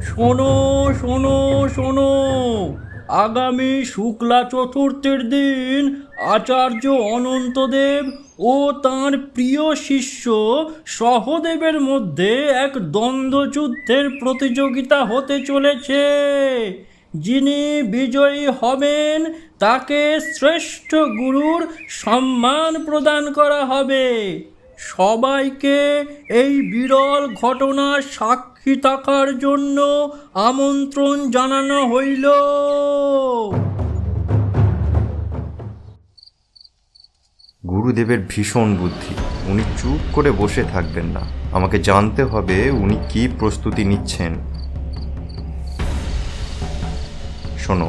শোনো শোনো শোনো, আগামী শুক্লা চতুর্থীর দিন আচার্য অনন্তদেব ও তাঁর প্রিয় শিষ্য সহদেবের মধ্যে এক দ্বন্দ্বযুদ্ধের প্রতিযোগিতা হতে চলেছে। যিনি বিজয়ী হবেন তাকে শ্রেষ্ঠ গুরুর সম্মান প্রদান করা হবে। সবাইকে এই বিরল ঘটনার সাক্ষী থাকার জন্য আমন্ত্রণ জানানো হইল। গুরুদেবের ভীষণ বুদ্ধি, উনি চুপ করে বসে থাকবেন না, আমাকে জানতে হবে উনি কি প্রস্তুতি নিচ্ছেন। শোনো,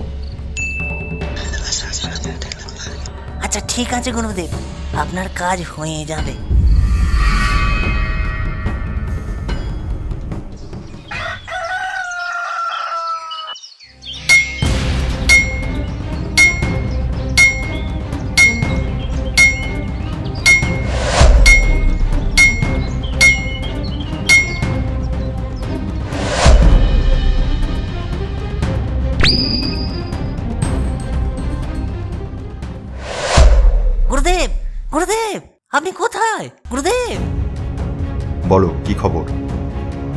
আচ্ছা ঠিক আছে গুরুদেব, আপনার কাজ হয়ে যাবে। গুরুদেব, গুরুদেব, আপনি কোথায়? গুরুদেব, বলো কি খবর?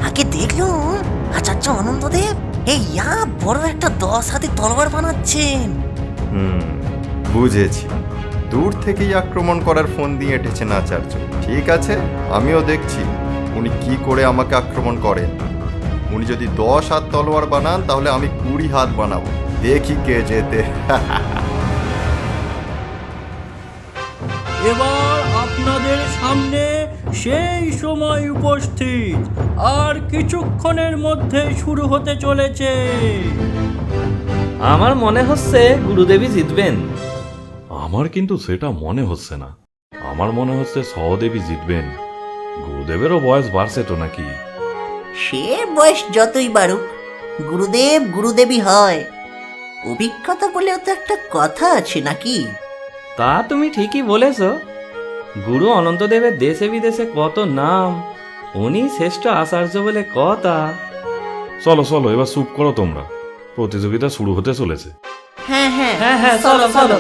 আগে দেখলুম আচার্য অনন্তদেব এই বড় একটা 10 হাতে তলোয়ার বানাচ্ছেন। বুঝেছি, দূর থেকেই আক্রমণ করার ফোন দিয়ে এঁটেছেন আচার্য। ঠিক আছে, আমিও দেখছি উনি কি করে আমাকে আক্রমণ করেন। উনি যদি 10 হাত তলোয়ার বানান তাহলে আমি 20 হাত বানাবো, দেখি কে জেতে। এবার আপনাদের সামনে সেই সময় উপস্থিত, আর কিছুক্ষণের মধ্যে শুরু হতে চলেছে। আমার মনে হচ্ছে গুরুদেবই জিতবেন। আমার কিন্তু সেটা মনে হচ্ছে না, আমার মনে হচ্ছে সহদেবী জিতবেন। গুরুদেবেরও বয়স বাড়ছে তো নাকি? সে বয়স যতই বাড়ুক, গুরুদেব গুরুদেবই হয়। অভিজ্ঞতা বলেও তো একটা কথা আছে নাকি? তা তুমি ঠিকই বলেছ। গুরু অনন্তদেবের দেশে বিদেশে কত নাম, উনি শ্রেষ্ঠ আচার্য বলে কথা। চলো চলো, এবার চুপ করো তোমরা, প্রতিযোগিতা শুরু হতে চলেছে। হ্যাঁ হ্যাঁ হ্যাঁ হ্যাঁ, চলো চলো।